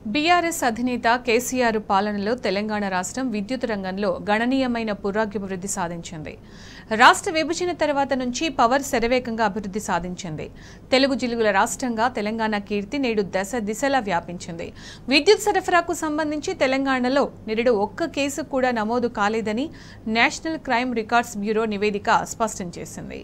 BRS అధినేత కేసీఆర్ పాలనలో తెలంగాణ రాష్ట్రం విద్యుత్ రంగంలో గణనీయమైన పురోగతి సాధించింది. రాష్ట్ర విభజన తర్వాత నుంచి పవర్ శరవేగంగా అభివృద్ధి సాధించింది. తెలుగు జిల్లుల రాష్ట్రంగా తెలంగాణ కీర్తి నేడు దశ దిశలా వ్యాపించింది. విద్యుత్ సరఫరాకు సంబంధించి తెలంగాణలో నిరుడు ఒక్క కేసు కూడా నమోదు కాలేదని నేషనల్ క్రైమ్ రికార్డ్స్ బ్యూరో నివేదిక స్పష్టం చేసింది.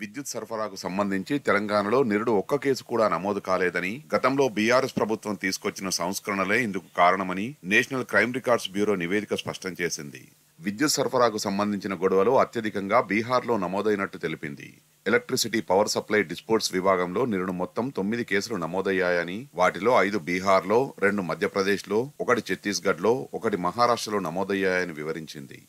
విద్యుత్ సరఫరాకు సంబంధించి తెలంగాణలో నిరుడు ఒక్క కేసు కూడా నమోదు కాలేదని, గతంలో బీఆర్ఎస్ ప్రభుత్వం తీసుకొచ్చిన సంస్కరణలే ఇందుకు కారణమని నేషనల్ క్రైమ్ రికార్డ్స్ బ్యూరో నివేదిక స్పష్టం చేసింది. విద్యుత్ సరఫరాకు సంబంధించిన గొడవలు అత్యధికంగా బీహార్లో నమోదైనట్టు తెలిపింది. ఎలక్ట్రిసిటీ పవర్ సప్లై డిస్ప్యూట్స్ విభాగంలో నిరుడు మొత్తం 9 కేసులు నమోదయ్యాయని, వాటిలో 5 బీహార్లో, 2 మధ్యప్రదేశ్లో, 1 ఛత్తీస్గఢ్లో, 1 మహారాష్ట్రలో నమోదయ్యాయని వివరించింది.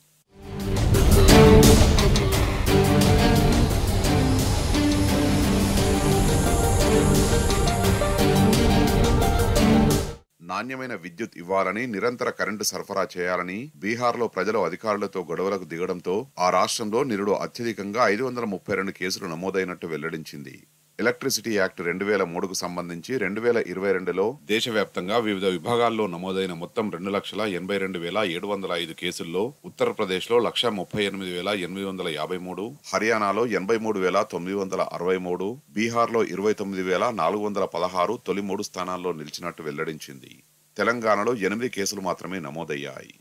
నాణ్యమైన విద్యుత్ ఇవ్వాలని, నిరంతర కరెంటు సరఫరా చేయాలని బీహార్లో ప్రజలు అధికారులతో గొడవలకు దిగడంతో ఆ రాష్ట్రంలో నిరుడు అత్యధికంగా 532 కేసులు నమోదైనట్టు వెల్లడించింది. ఎలక్ట్రిసిటీ యాక్ట్ 2003కు సంబంధించి 2022లో దేశవ్యాప్తంగా వివిధ విభాగాల్లో నమోదైన మొత్తం 2,82,705 కేసుల్లో ఉత్తరప్రదేశ్లో 138,853, హర్యానాలో 83,963, బీహార్లో 29,416 తొలి 3 స్థానాల్లో నిలిచినట్టు వెల్లడించింది. తెలంగాణలో 8 కేసులు మాత్రమే నమోదయ్యాయి.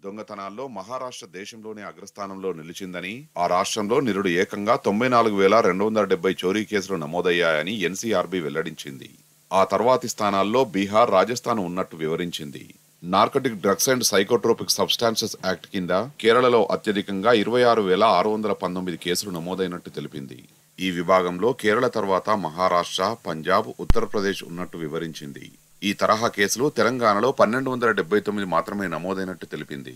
దొంగతనాల్లో మహారాష్ట్ర దేశంలోనే అగ్రస్థానంలో నిలిచిందని, ఆ రాష్ట్రంలో నిరుడు ఏకంగా 94,270 చోరీ కేసులు నమోదయ్యాయని ఎన్సీఆర్బీ వెల్లడించింది. ఆ తర్వాతి స్థానాల్లో బీహార్, రాజస్థాన్ ఉన్నట్టు వివరించింది. Narcotic drugs and psychotropic substances act కింద కేరళలో అత్యధికంగా 26,619 కేసులు నమోదైనట్టు తెలిపింది. ఈ విభాగంలో కేరళ తర్వాత మహారాష్ట్ర, పంజాబ్, ఉత్తరప్రదేశ్ ఉన్నట్టు వివరించింది. ఈ తరహా కేసులు తెలంగాణలో 1,279 మాత్రమే నమోదైనట్టు తెలిపింది.